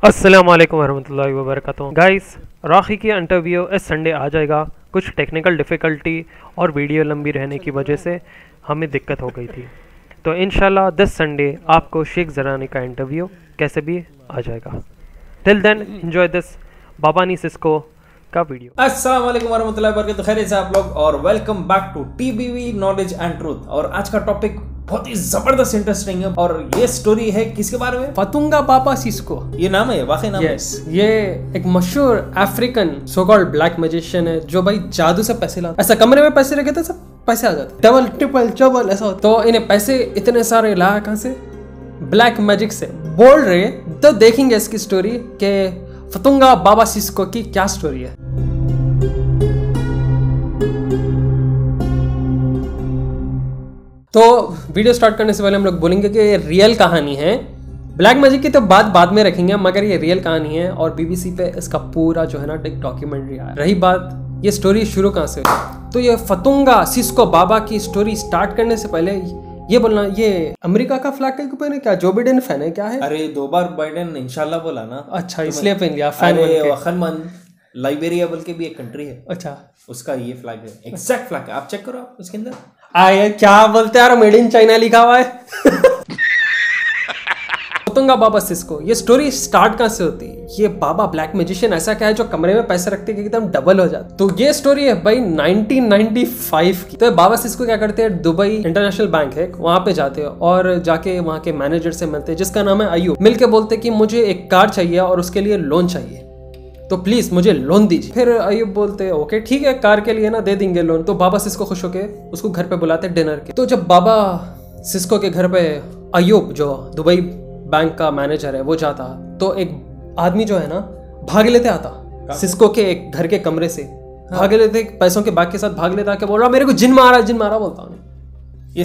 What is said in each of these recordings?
अस्सलाम वालेकुम वरहमतुल्लाहि वबरकातुहू। गाइस, राखी की इंटरव्यू इस संडे आ जाएगा। कुछ टेक्निकल डिफ़िकल्टी और वीडियो लंबी रहने की वजह से हमें दिक्कत हो गई थी, तो इंशाल्लाह दिस संडे आपको शेख ज़रानी का इंटरव्यू कैसे भी आ जाएगा। टिल देन एंजॉय दिस बाबानी सिस्को का वीडियो। अस्सलाम वालेकुम वरहमतुल्लाहि वबरकातुहू। खैरियत से आप लोग और welcome back to TBV knowledge and truth. और आज का टॉपिक बहुत ही जबरदस्त इंटरेस्टिंग है और ये स्टोरी है किसके बारे में? फतुंगा बाबा सिस्को। ये नाम है, वाकई नाम है। ये एक मशहूर African so called black magician है जो भाई जादू से पैसे लाता। ऐसा कमरे में पैसे रखे थे, सब पैसे आ जाते, डबल ट्रिपल चौबल ऐसा होता। तो इन्हें पैसे इतने सारे लाया कहां से? ब्लैक मैजिक से। बोल रहे तो देखेंगे इसकी स्टोरी के फतुंगा बाबा सिस्को की क्या स्टोरी है। तो वीडियो स्टार्ट करने से पहले हम लोग बोलेंगे कि ये रियल कहानी है। ब्लैक मैजिक की तो बात बाद में रखेंगे, मगर ये रियल कहानी है और बीबीसी पे इसका पूरा जो है ना एक डॉक्यूमेंट्री आया। रही बात ये स्टोरी शुरू कहाँ से हुई, तो ये फतुंगा सिस्को बाबा की स्टोरी स्टार्ट करने से पहले ये बोलना, ये अमेरिका का फ्लैग के ऊपर है क्या? जो बिडेन फैन है क्या है? अरे 2 बार बाइडेन इंशाल्लाह बोला ना। अच्छा, इसलिए पहन लिया फैन। वखनमन लाइबेरिया बोल के भी एक कंट्री है, अच्छा, उसका ये फ्लैग है, एग्जैक्ट फ्लैग है। आप चेक करो, आप उसके अंदर आए क्या बोलते हैं यार, मेड इन चाइना लिखा हुआ है। फतुंगा बाबा सिस्को, ये स्टोरी स्टार्ट कहां से होती है? ये बाबा ब्लैक मैजिशियन ऐसा क्या है जो कमरे में पैसे रखते हैं एकदम डबल हो जाता। तो ये स्टोरी है भाई 1995 की। तो बाबा सिस्को क्या करते हैं, दुबई इंटरनेशनल बैंक है, वहां पे जाते हैं और जाके वहां के मैनेजर से मिलते हैं जिसका नाम है अयूब। मिलके बोलते कि मुझे एक कार चाहिए और उसके लिए लोन चाहिए, तो प्लीज मुझे लोन दीजिए। फिर अयूब बोलते हैं ओके ठीक है, कार के लिए ना दे देंगे लोन। तो बाबा सिस्को खुश होके उसको घर पे बुलाते डिनर के। तो जब बाबा सिस्को के घर पे अयूब जो दुबई बैंक का मैनेजर है वो जाता, तो एक आदमी जो है ना भाग लेते आता सिस्को के एक घर के कमरे से। भाग लेते पैसों के बैग के साथ भाग लेता, क्या बोल रहा मेरे को जिन मारा बोलता हूँ। ये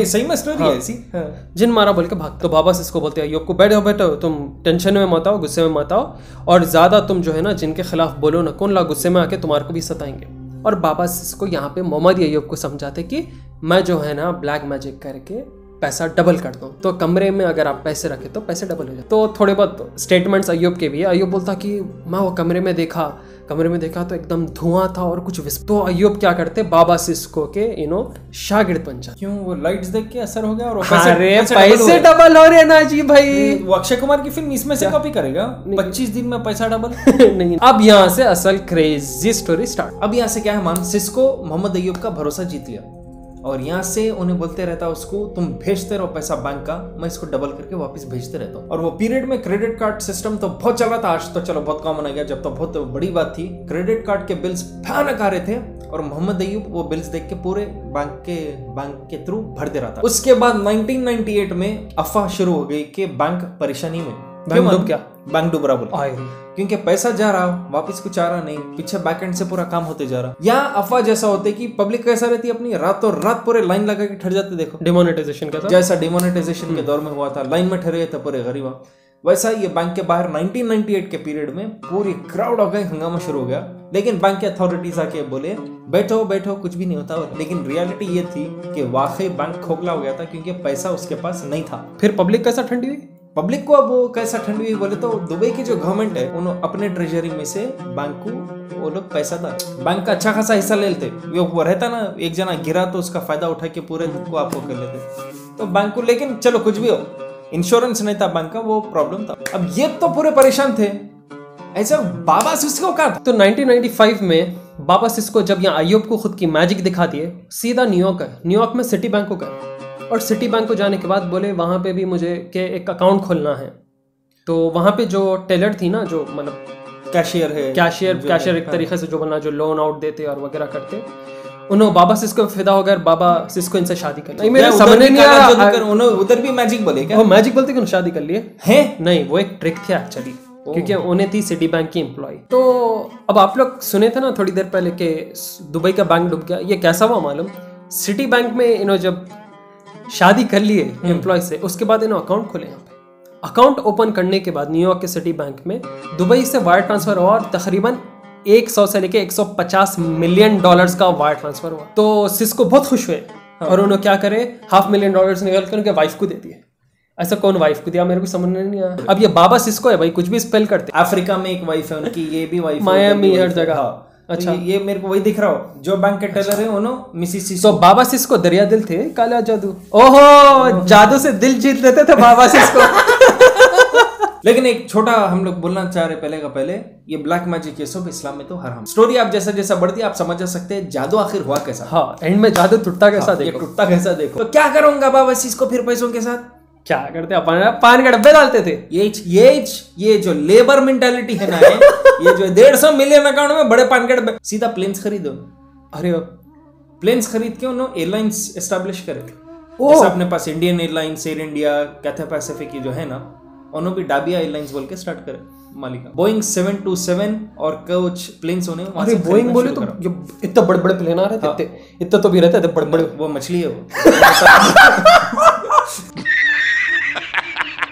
सही में स्टोरी है ऐसी। जिन मारा बोल के भाग। तो बाबा सिस्को बोलते हैं अयूब को, बैठो तुम टेंशन में मत आओ, गुस्से में मत आओ, और ज्यादा तुम जो है ना जिनके खिलाफ बोलो ना, कौन ला गुस्से में आके तुम्हारे को भी सताएंगे। और बाबा सिस्को यहाँ पे मोहम्मद अयूब को समझाते कि मैं जो है ना ब्लैक मैजिक करके पैसा डबल कर दूं, तो कमरे में अगर आप पैसे रखे तो पैसे डबल हो जाए। तो थोड़े बहुत स्टेटमेंट्स अयूब के भी है। अयूब बोलता कि मैं वो कमरे में देखा तो एकदम धुआं था और कुछ तो अयूब क्या करते, बाबा सिस्को के शागिर्द बन जाते। क्यों? वो लाइट्स देख के असर हो गया और पैसे डबल हो रहे ना जी भाई। वो अक्षय कुमार की फिल्म इसमें से कॉपी करेगा, 25 दिन में पैसा डबल। नहीं, अब यहाँ से असल क्रेजी स्टोरी स्टार्ट। अब यहाँ से क्या है, मान सिस्को मोहम्मद अयूब का भरोसा जीत लिया और यहाँ से उन्हें बोलते रहता उसको, तुम भेजते रहो पैसा बैंक का, मैं इसको डबल करके वापस भेजते रहता हूँ। और वो पीरियड में क्रेडिट कार्ड सिस्टम तो बहुत चल रहा था, आज तो चलो बहुत कॉमन आ गया, जब तो बहुत बड़ी बात थी। क्रेडिट कार्ड के बिल्स भयानक आ रहे थे और मोहम्मद अयूब वो बिल्स देख के पूरे बैंक के थ्रू भर दे रहा था। उसके बाद 1998 में अफवाह शुरू हो गई कि बैंक परेशानी में, बैंक डूब रहा बोला, क्योंकि पैसा जा रहा वापस कुछ आ रहा नहीं, पीछे बैकएंड से पूरा काम होते जा रहा। यहाँ अफवाह जैसा होते कि पब्लिक कैसा रहती है अपनी, रातों रात पूरे लाइन लगा के ठहर जाते। देखो डिमोनेटाइजेशन का जैसा डिमोनेटाइजेशन के दौर में हुआ था, लाइन में ठहरे थे पूरे गरीबा, वैसा ये बैंक के बाहर 1998 के पीरियड में पूरी क्राउड हो गई, हंगामा शुरू हो गया। लेकिन बैंक के अथॉरिटीज आके बोले बैठो कुछ भी नहीं होता। लेकिन रियलिटी ये थी कि वाकई बैंक खोखला हो गया था क्योंकि पैसा उसके पास नहीं था। फिर पब्लिक कैसा ठंडी हुई? पब्लिक को अब वो कैसा ठंडी हुई बोले तो दुबई की जो गवर्नमेंट है उन्होंने अपने ट्रेजरी में से बैंक को वो लोग पैसा था, बैंक का अच्छा खासा हिस्सा ले लेते। वो रहता ना, एक जना गिरा तो उसका फायदा उठा के पूरे को आपको कर लेते तो बैंक को। लेकिन चलो कुछ भी हो, इंश्योरेंस नहीं था बैंक का, वो प्रॉब्लम था। अब ये तो पूरे परेशान थे। ऐसा बाबा सिस्को का तो 1995 में बाबा सिस्को जब यहाँ अयूब को खुद की मैजिक दिखा दिए, सीधा न्यूयॉर्क में सिटी बैंक को गए। और सिटी बैंक को जाने के बाद बोले वहां पे भी मुझे के एक अकाउंट खोलना है। तो वहां पे जो टेलर थी ना, जो मतलब कैशियर एक तरीके से जो बोलना, जो लोन आउट देते और वगैरह करते, उन्होंने बाबा सिस्को फिदा हो गया। बाबा सिस्को इनसे शादी कर ली। मेरे समझ नहीं आ रहा, उधर भी मैजिक बोले क्या? वो मैजिक बोलते कि शादी कर लिए हैं? नहीं, वो एक ट्रिक थी एक्चुअली, क्योंकि उन्हें थी सिटी बैंक की एम्प्लॉय। तो अब आप लोग सुने थे ना थोड़ी देर पहले कि दुबई का बैंक डूब गया, ये कैसा हुआ मालूम? सिटी बैंक में जब शादी कर लिए एम्प्लॉय से, उसके बाद इन्होंने अकाउंट खोले। यहाँ पे अकाउंट ओपन करने के बाद न्यूयॉर्क के सिटी बैंक में दुबई से वायर ट्रांसफर हुआ और तकरीबन 100 से लेके 150 मिलियन डॉलर्स का वायर ट्रांसफर हुआ। तो सिस्को बहुत खुश हुए और उन्होंने क्या करे, $500,000 निकाल कर उनके वाइफ को दे दिए। ऐसा कौन वाइफ को दिया, मेरे को समझ नहीं आया। अब ये बाबा सिस्को है भाई, कुछ भी स्पेल करते। अफ्रीका में एक वाइफ है उनकी, ये भी वाइफ, मायामी हर जगह। अच्छा, ये मेरे को वही दिख रहा हो, जो बैंक के टेलर है उन्होंने मिसिस सिस्को। तो बाबा सिस्को दरिया दिल थे, काला जादू। ओहो, जादू से दिल जीत लेते थे बाबा सिस्को। लेकिन एक छोटा हम लोग बोलना चाह रहे पहले का पहले, ये ब्लैक मैजिक ये सब इस्लाम में तो हराम। स्टोरी आप जैसा जैसा बढ़ती है आप समझ जा सकते हैं जादू आखिर हुआ कैसा। हाँ, एंड में जादू टूटता कैसा देखो। ये टूटता कैसा देखो। तो क्या करूंगा बाबा सिस्को फिर पैसों के साथ? क्या करते अपन, पान के डब्बे डालते थे। ये जो लेबर मेंटालिटी है ना, ये जो 150 मिलियन अकाउंट में बड़े पान के डब्बे, सीधा प्लेन्स खरीदो। अरे प्लेन्स खरीद के उन्होंने एयरलाइंस एस्टेब्लिश करे। जैसे अपने पास Indian Airlines, Air India, Cathay Pacific जो है ना, उन्होंने भी डाबिया एयरलाइंस बोल के स्टार्ट करे मालिका। बोइंग 727 और कुछ प्लेन्स होने। अरे बोइंग बोले तो इतने बड़े बड़े प्लेन आ रहे थे, इतने तो भी रहते थे बड़े बड़े। वो मछली है वो।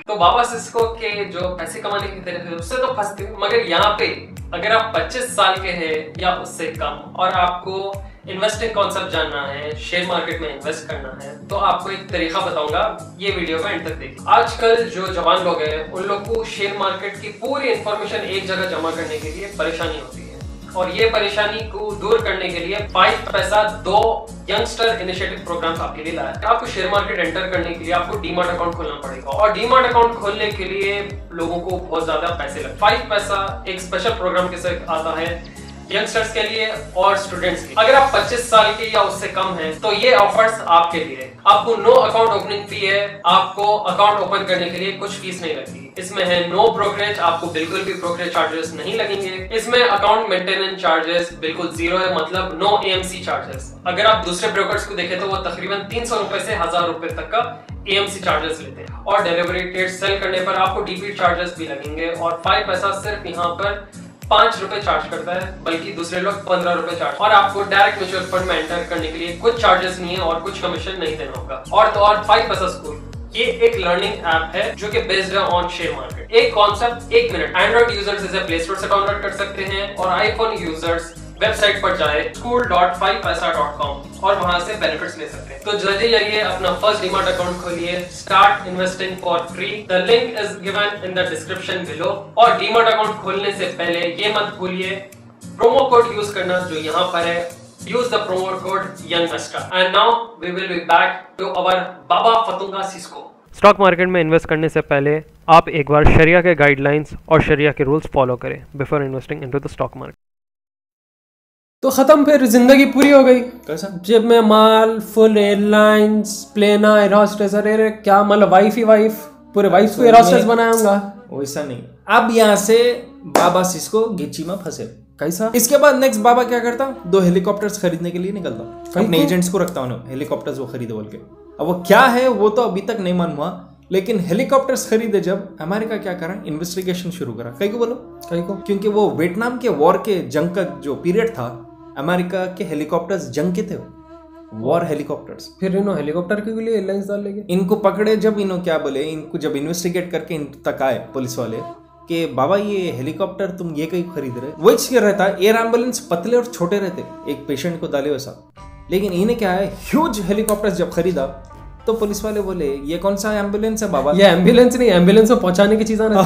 तो बाबा सिस्को के जो पैसे कमाने की तरीके थे उससे तो फंसते, मगर यहाँ पे अगर आप 25 साल के हैं या उससे कम और आपको इन्वेस्टिंग कॉन्सेप्ट जानना है, शेयर मार्केट में इन्वेस्ट करना है, तो आपको एक तरीका बताऊंगा, ये वीडियो का एंड तक देखिए। आजकल जो जवान लोग हैं उन लोग को शेयर मार्केट की पूरी इंफॉर्मेशन एक जगह जमा करने के लिए परेशानी होती है, और ये परेशानी को दूर करने के लिए 5 पैसा 2 यंगस्टर इनिशिएटिव प्रोग्राम आपके लिए लाया है। आपको शेयर मार्केट एंटर करने के लिए आपको डीमैट अकाउंट खोलना पड़ेगा, और डीमैट अकाउंट खोलने के लिए लोगों को बहुत ज्यादा पैसे लगते हैं। 5 पैसा एक स्पेशल प्रोग्राम के साथ आता है यंगस्टर्स के लिए और स्टूडेंट्स के। अगर आप 25 साल के या उससे कम हैं, तो ये ऑफर्स आपके लिए। आपको नो अकाउंट ओपनिंग फी है, आपको अकाउंट ओपन करने के लिए कुछ फीस नहीं लगती। इसमें है नो ब्रोकरेज, आपको बिल्कुल भी ब्रोकरेज चार्जेस नहीं लगेंगे। इसमें अकाउंट मेंटेनेंस चार्जेस बिल्कुल 0 है, मतलब नो AMC चार्जेस। अगर आप दूसरे ब्रोकर्स को देखें तो वो तकरीबन 300 रुपए से 1000 रुपए तक का AMC चार्जेस लेते हैं, और डिलीवरी डेट सेल करने पर आपको डीपी चार्जेस भी लगेंगे। और 5 पैसा सिर्फ यहाँ पर 5 रुपए चार्ज करता है, बल्कि दूसरे लोग 15 रुपए चार्ज। और आपको डायरेक्ट म्यूचुअल फंड में एंटर करने के लिए कुछ चार्जेस नहीं है और कुछ कमीशन नहीं देना होगा। और तो और 5 पैसा स्कूल, ये एक लर्निंग ऐप है जो कि बेस्ड है ऑन शेयर मार्केट। एक कॉन्सेप्ट 1 मिनट। एंड्रॉइड यूजर्स इसे प्ले स्टोर से डाउनलोड कर सकते हैं, और आईफोन यूजर्स वेबसाइट पर जाए school.5paisa.com और वहां से बेनिफिट्स ले सकते हैं। तो जल्दी जाइए अपना फर्स्ट डीमैट अकाउंट खोलिए, start investing for free. The link is given in the description below. और डीमैट अकाउंट खोलने से पहले ये मत भूलिए प्रोमो कोड यूज करना जो यहाँ पर है। Use the promo code YOUNGMASTER। And now we will be back to our बाबा फतुंगा सिस्को। स्टॉक मार्केट में इन्वेस्ट करने से पहले आप एक बार शरिया के गाइडलाइंस और शरिया के रूल्स फॉलो करें before investing into the stock market. तो खत्म, फिर जिंदगी पूरी हो गई। कैसा? जेब में माल, full airlines, plane, air hostess. अरे क्या मतलब वाइफ ही वाइफ, पूरे वाइफ को एयर होस्टेस बनाऊंगा। वैसा नहीं। अब यहाँ से बाबा सिस्को गिच्ची में फंसे। कैसा? इसके बाद नेक्स्ट बाबा क्या करता, 2 हेलीकॉप्टर्स खरीदने के लिए निकलता। अपने एजेंट्स को रखता उन्होंने, हेलीकॉप्टर्स वो खरीदे बोल के। अब वो क्या है वो तो अभी तक नहीं मालूम हुआ, लेकिन हेलीकॉप्टर्स खरीदे जब अमेरिका क्या करा, इन्वेस्टिगेशन शुरू करा। कहीं को बोलो? कहीं को? क्योंकि वो वियतनाम के वॉर के जंग का जो पीरियड था, अमेरिका के हेलीकॉप्टर्स जंग के थे, वॉर हेलीकॉप्टर्स। फिर इन्हों हेलीकॉप्टर के लिए एयरलाइंस डाल लेंगे। इनको पकड़े जब इन्हों क्या बोले, इनको जब इन्वेस्टिगेट करके इन तक आए पुलिस वाले कि बाबा ये हेलीकॉप्टर तुम ये कहीं खरीद रहे, वो क्या रहता, एयर एम्बुलेंस पतले और छोटे रहते, एक पेशेंट को डाले वैसा। लेकिन इन्हें क्या है, ह्यूज हेलीकॉप्टर जब खरीदा तो पुलिस वाले बोले ये कौन सा एम्बुलेंस है बाबा? ये एम्बुलेंस नहीं, एम्बुलेंस में पहुंचाने की चीज आना।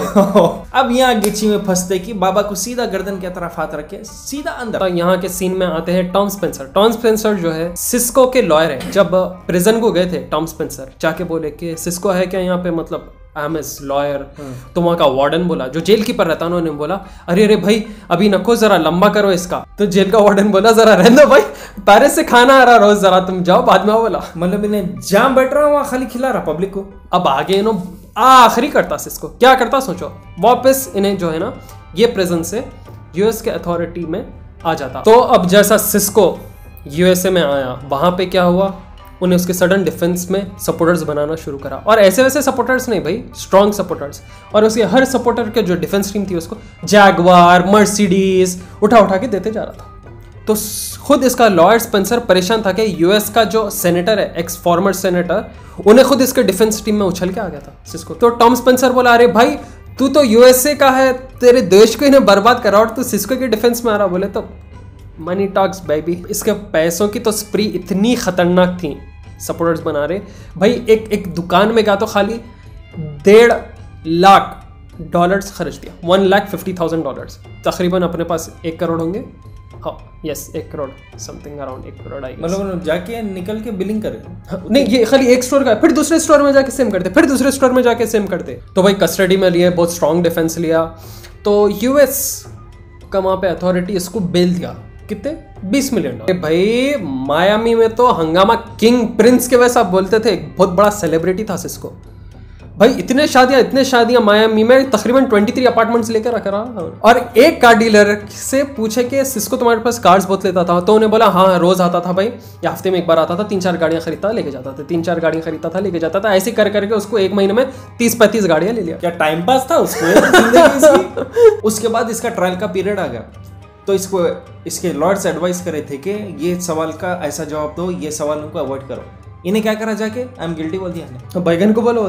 अब यहाँ गिच्ची में फंसते कि बाबा को सीधा गर्दन की तरफ हाथ रखे, सीधा अंदर। तो यहाँ के सीन में आते हैं टॉम स्पेंसर। टॉम स्पेंसर जो है सिस्को के लॉयर है। जब प्रिजन को गए थे टॉम स्पेंसर, जाके बोले कि सिस्को है क्या यहाँ पे, मतलब आई एम एस लॉयर। तो वहाँ का वार्डन बोला, जो जेल कीपर रहता, उन्होंने बोला अरे अरे भाई अभी नको, जरा लंबा करो इसका। तो जेल का वार्डन बोला जरा रहने दो भाई, पेरिस से खाना आ रहा रोज, जरा तुम जाओ बाद में। बोला मतलब इन्हें जहाँ बैठ रहा वहाँ खाली खिला रहा पब्लिक को। अब आगे इन्हों आखिरी करता सिस्को क्या करता सोचो, वापस इन्हें जो है ना ये प्रिजन से यूएस के अथॉरिटी में आ जाता। तो अब जैसा सिस्को यूएसए में आया, वहां पे क्या हुआ, उन्हें उसके सडन डिफेंस में सपोर्टर्स बनाना शुरू करा। और ऐसे वैसे सपोर्टर्स नहीं भाई, स्ट्रॉन्ग सपोर्टर्स। और उसके हर सपोर्टर के जो डिफेंस टीम थी उसको जैगवार, मर्सिडीज उठा उठा के देते जा रहा था। तो खुद इसका लॉयर स्पेंसर परेशान था कि यूएस का जो सेनेटर है, एक्स फॉर्मर सेनेटर, उन्हें खुद इसके डिफेंस टीम में उछल के आ गया था सिस्को। तो टॉम स्पेंसर बोला अरे भाई तू तो यूएसए का है, तेरे देश को इन्हें बर्बाद करा और तू सिस्को के डिफेंस में आ रहा। बोले तो मनी टॉक्स बेबी। इसके पैसों की तो स्प्री इतनी खतरनाक थी, सपोर्टर्स बना रहे भाई। एक दुकान में गया तो खाली 1.5 लाख डॉलर्स खर्च दिया, $1,50,000 तकरीबन अपने पास 1 करोड़ होंगे। हाँ yes 1 crore something around 1 crore I मतलब जाके निकल के बिलिंग करे। नहीं ये खाली एक स्टोर का, फिर दूसरे स्टोर में जाके सेम करते, फिर दूसरे स्टोर में जाके सेम करते। तो भाई कस्टडी में लिए, बहुत स्ट्रॉन्ग डिफेंस लिया, तो यूएस का वहाँ पे अथॉरिटी इसको बेल दिया। कितने? $20 मिलियन। भाई मायामी में तो हंगामा किंग प्रिंस के वैसा बोलते थे, बहुत बड़ा सेलिब्रिटी था सिस्को भाई। इतने शादियां मायामी में, तकरीबन 23 अपार्टमेंट्स लेकर रखा रहा। और एक कार डीलर से पूछे कि सिस्को तुम्हारे पास कार्स बहुत लेता था, तो उन्हें बोला हाँ रोज आता था भाई, या हफ्ते में एक बार आता था, 3-4 गाड़ियां खरीदता लेके जाता था, 3-4 गाड़ियां खरीदता था लेके जाता था। ऐसे कर करके उसको 1 महीने में 30-35 गाड़ियां ले लिया। क्या टाइम पास था उसको जिंदगी इसकी? उसके बाद इसका ट्रायल का पीरियड आ गया, तो इसको इसके लॉयर्स एडवाइस करे थे कि ये सवाल का ऐसा जवाब दो, ये सवालों को अवॉइड करो। इन्हें क्या करा जाके आई एम गिल्टी बोल दिया, तो बैगन को बोलो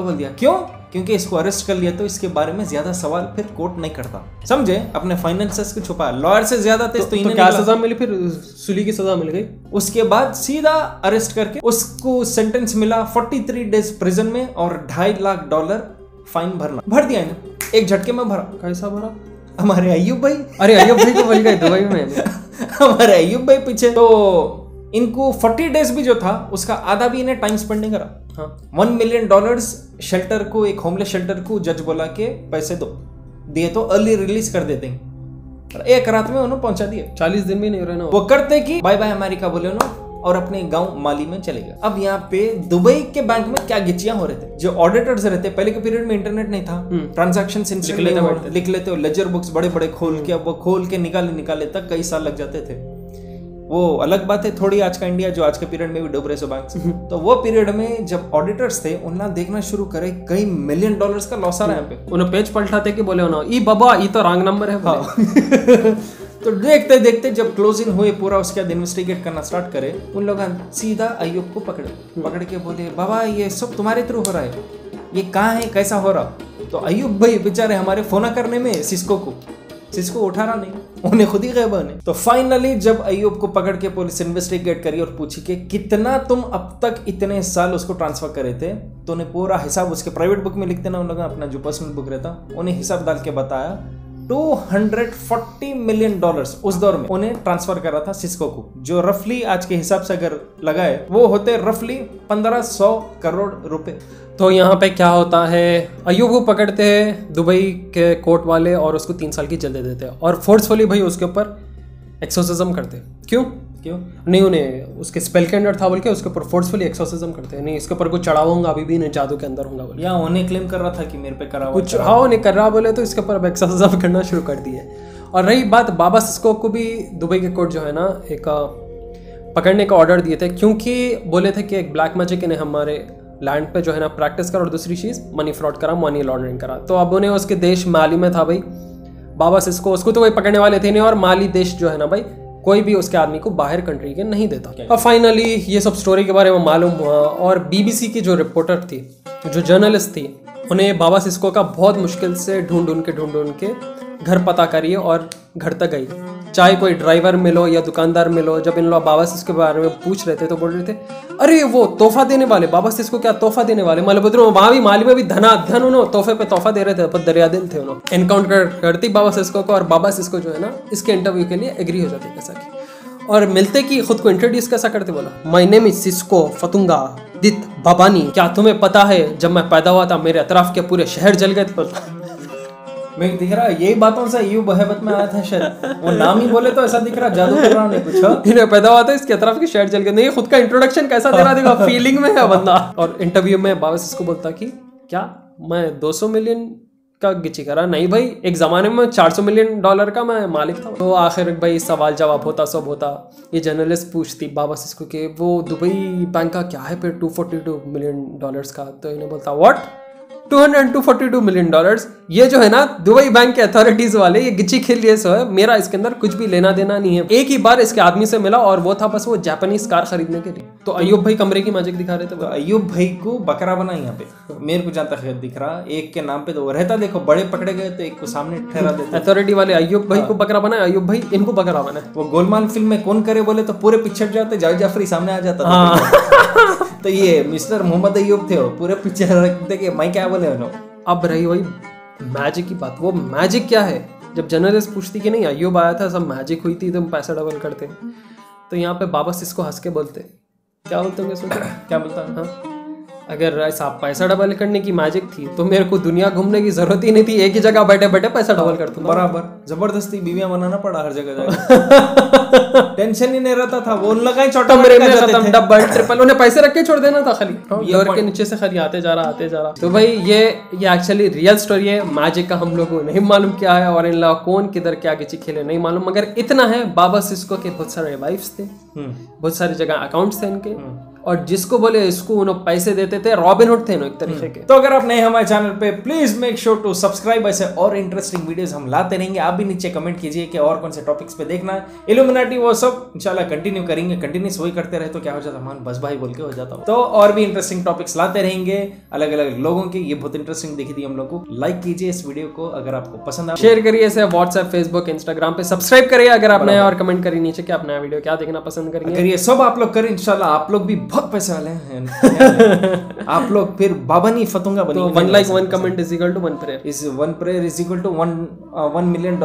बोल दिया। क्यों? क्योंकि इसको अरेस्ट कर लिया तो इसके बारे में ज्यादा सवाल फिर कोर्ट नहीं करता, समझे? अपने फाइनेंसेस को छुपा, लॉयर से ज्यादा थे तो इन्हें क्या सजा मिली? फिर सुली की सजा मिल गई। उसके बाद सीधा अरेस्ट करके उसको सेंटेंस मिला 43 डेज प्रिजन में और $2.5 लाख फाइन भर दिया इन्हें, एक झटके में भरा। कैसा भरा? हमारे अय्यूब भाई, अरे अय्यूब भाई को मिल गए दुबई में। हमारे अय्यूब भाई पीछे, तो इनको 40 डेज भी जो था उसका आधा भी इन्हें टाइम स्पेंड नहीं करा। हाँ $1 मिलियन शेल्टर को, एक होमलेस शेल्टर को जज बोला के पैसे दिए तो अर्ली रिलीज कर देते हैं। एक रात में उन्होंने पहुंचा दिए, 40 दिन भी नहीं रहना। वो करते कि बाय बाय अमेरिका बोले उन्होंने और अपने गांव माली में चले गए। अब यहाँ पे दुबई के बैंक में क्या गिचियां हो रहे थे, जो ऑडिटर्स रहते, पहले के पीरियड में इंटरनेट नहीं था, ट्रांजैक्शन लिख लेते हो, लेजर बुक्स बड़े बड़े खोल के, अब वो खोल के निकाले तक कई साल लग जाते थे। वो अलग बात है थोड़ी, आज का इंडिया जो आज के पीरियड में भी डूब रहे सो बैंक। तो वो पीरियड में जब ऑडिटर्स थे उन्हें देखना शुरू करे कई $1 मिलियन का लॉस आ रहा है यहाँ पे। उन्हें पेज पलटाते कि बोले ना ई बाबा ई तो रॉन्ग नंबर है। हाँ। तो देखते देखते जब क्लोजिंग हुए पूरा, उसके बाद इन्वेस्टिगेट करना स्टार्ट करे, उन लोग सीधा अय्यूब को पकड़ के बोले बाबा ये सब तुम्हारे थ्रू हो रहा है, ये कहाँ है, कैसा हो रहा? तो अय्यूब भाई बेचारे हमारे फोन करने में सिस्को उठा रहा नहीं, उन्हें खुद ही गैबा ने। तो फाइनली जब अय्यूब को पकड़ के पुलिस इन्वेस्टिगेट करी और पूछी कि कितना तुम अब तक इतने साल उसको ट्रांसफर करे थे, तो उन्हें पूरा हिसाब उसके प्राइवेट बुक में लिखते ना, उन लोगों ने अपना जो पर्सनल बुक रहता उन्हें हिसाब डाल के बताया $240 मिलियन उस दौर में उन्हें ट्रांसफर करा था सिस्को को, जो रफली आज के हिसाब से अगर लगाए वो होते रफली 1500 करोड़ रुपए। तो यहाँ पे क्या होता है, अय्यूब को पकड़ते हैं दुबई के कोर्ट वाले और उसको 3 साल की जेल दे देते हैं और फोर्सफुली भाई उसके ऊपर एक्सोसिज्म करते हैं। क्यों नहीं, उन्हें उसके स्पेल के अंदर था बोल के उसके ऊपर फोर्सफुली एक्सोसिज्म करते हैं। नहीं इसके ऊपर कुछ चढ़ाऊंगा अभी भी, नहीं जादू के अंदर होगा बोले, या उन्हें क्लेम कर रहा था कि मेरे पे करा कुछ, हाँ उन्हें कर रहा बोले, तो इसके ऊपर अब एक्सोसिज्म करना शुरू कर दिए। और रही बात बाबा सिस्को को भी दुबई के कोर्ट जो है ना एक पकड़ने का ऑर्डर दिए थे, क्योंकि बोले थे कि एक ब्लैक मैजिक ने हमारे लैंड पे जो है ना प्रैक्टिस करा और दूसरी चीज़ मनी फ्रॉड करा, मनी लॉन्ड्रिंग करा। तो अब उन्हें उसके देश माली में था भाई बाबा सिस्को, उसको तो कोई पकड़ने वाले थे नहीं, और माली देश जो है ना भाई कोई भी उसके आदमी को बाहर कंट्री के नहीं देता। अब फाइनली ये सब स्टोरी के बारे में मालूम हुआ और बीबीसी की जो रिपोर्टर थी, जो जर्नलिस्ट थी, उन्हें बाबा सिस्को का बहुत मुश्किल से ढूंढ के घर पता करिए और घर तक गई। चाहे कोई ड्राइवर मिलो या दुकानदार मिलो, जब इन लोग बाबा सिस्को के बारे में पूछ रहे थे तो बोल रहे थे अरे वो तोहफा देने वाले, बाबा सिस्को क्या तोहफा देने वाले, मतलब वहां भी माली में भी धनाधन उन्होंने तोहफे पे तोहफा दे रहे थे, पर दरिया दिल थे उन्होंने। एनकाउंटर करती बाबा सिस्को को और बाबा सिस्को जो है ना इसके इंटरव्यू के लिए एग्री हो जाते कैसा की, और मिलते कि खुद को इंट्रोड्यूस कैसा करते, बोला माय नेम इज सिस्को फतुंगा दित बाबानी, क्या तुम्हें पता है जब मैं पैदा हुआ था मेरे अतराफ के पूरे शहर जल गए थे। मैं दिख रहा यही बातों से यू बहबत में आया था शायद, वो नाम ही बोले तो ऐसा दिख रहा जादू कर रहा नहीं कुछ। इन्हें पैदा हुआ था इसके तरफ के शहर जल गए। नहीं खुद का इंट्रोडक्शन कैसा दे रहा देखो, फीलिंग में है बंदा। और इंटरव्यू में बाबा सिस्को बोलता कि क्या मैं 200 मिलियन का गिची करा, नहीं भाई एक जमाने में $400 मिलियन का मैं मालिक था। तो आखिर भाई सवाल जवाब होता सब होता, ये जर्नलिस्ट पूछती बाबा सिस्को के वो दुबई बैंक का क्या है फिर $242 मिलियन का, तो इन्हें बोलता व्हाट $242 मिलियन, ये जो है ना दुबई बैंक के अथॉरिटीज वाले ये गिच्ची खेल लिए सो है, मेरा इसके अंदर कुछ भी लेना देना नहीं है। एक ही बार इसके आदमी से मिला और वो था बस वो जापानीज कार खरीदने के लिए। तो अय्यूब भाई कमरे की मैजिक दिखा रहे थे, तो अय्यूब भाई को बकरा बना यहाँ पे, मेरे को जहाँ तक दिख रहा एक के नाम पे तो वो रहता, देखो बड़े पकड़े गए तो एक को सामने ठहरा देते। अथॉरिटी वाले अय्यूब भाई को बकरा बना, अय्यूब भाई इनको बकरा बना। वो गोलमाल फिल्म में कौन करे बोले तो पूरे पिक्चर जाते, जावेद जाफरी सामने आ जाता। तो ये मिस्टर मोहम्मद अय्यूब थे, वो पूरे पीछे रखते कि मैं क्या बोले उन्होंने। अब रही वही मैजिक की बात, वो मैजिक क्या है? जब जर्नलिस्ट पूछती कि नहीं अय्यूब आया था, सब मैजिक हुई थी, तुम पैसा डबल करते, तो यहाँ पे बाबा सिस्को हंस के बोलते, क्या बोलते होंगे सोचो? क्या बोलता है? हाँ, अगर ऐसा पैसा डबल करने की मैजिक थी तो मेरे को दुनिया घूमने की जरूरत ही नहीं थी, एक ही जगह बैठे बैठे पैसा डबल कर दूंगा। बराबर, जबरदस्ती बीवियां बनाना पड़ा हर जगह जाके। टेंशन ही नहीं रहता था, वो उन लगा ही छोटा मेरे में खत्म, डबल ट्रिपल, उन्हें पैसे रख के छोड़ देना था खाली, फ्लोर के नीचे से खाली आते जा रहा। तो भाई ये एक्चुअली रियल स्टोरी है। मैजिक का हम लोगों को नहीं मालूम क्या है और इन लोग कौन किधर क्या किसी खेले नहीं मालूम, मगर इतना है बाबा सिस्को के बहुत सारे वाइफ्स थे, बहुत सारी जगह अकाउंट्स थे इनके, और जिसको बोले इसको उन्होंने पैसे देते थे, रॉबिनहुड थे एक तरीके के। तो अगर आप नए हमारे चैनल पे, please make sure to subscribe, ऐसे और इंटरेस्टिंग वीडियोस हम लाते रहेंगे। आप भी नीचे कमेंट कीजिए कि और कौन से टॉपिक्स पे देखना है, इल्यूमिनाटी वो सब इंशाल्लाह कंटिन्यू करेंगे। कंटिन्यूस वही करते रहे तो क्या हो जाता, मान बस भाई बोल के हो जाता। तो और भी इंटरेस्टिंग टॉपिक्स लाते रहेंगे अलग अलग लोगों के। ये बहुत इंटरेस्टिंग दिखी थी हम लोग को। लाइक कीजिए इस वीडियो को अगर आपको पसंद आए, शेयर करिए इसे व्हाट्सएप, फेसबुक, इंस्टाग्राम पे, सब्सक्राइब करिए अगर आप नए, और कमेंट करिए नीचे कि आप नया वीडियो क्या देखना पसंद करेंगे। अगर ये सब आप लोग करें इंशाल्लाह आप लोग भी बहुत पैसे वाले हैं। आप लोग फिर बाबा नहीं फतूंगा बनेंगे। तो 1 like 1 comment is equal to 1 prayer, is 1 prayer is equal to $1 million।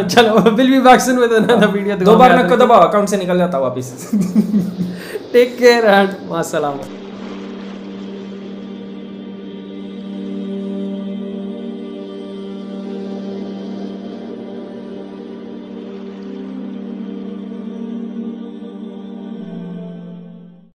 चलो will be back soon with another video. 2 बार नक्को दबाओ, अकाउंट से निकल जाता वापस। Take care and मास्सलाम।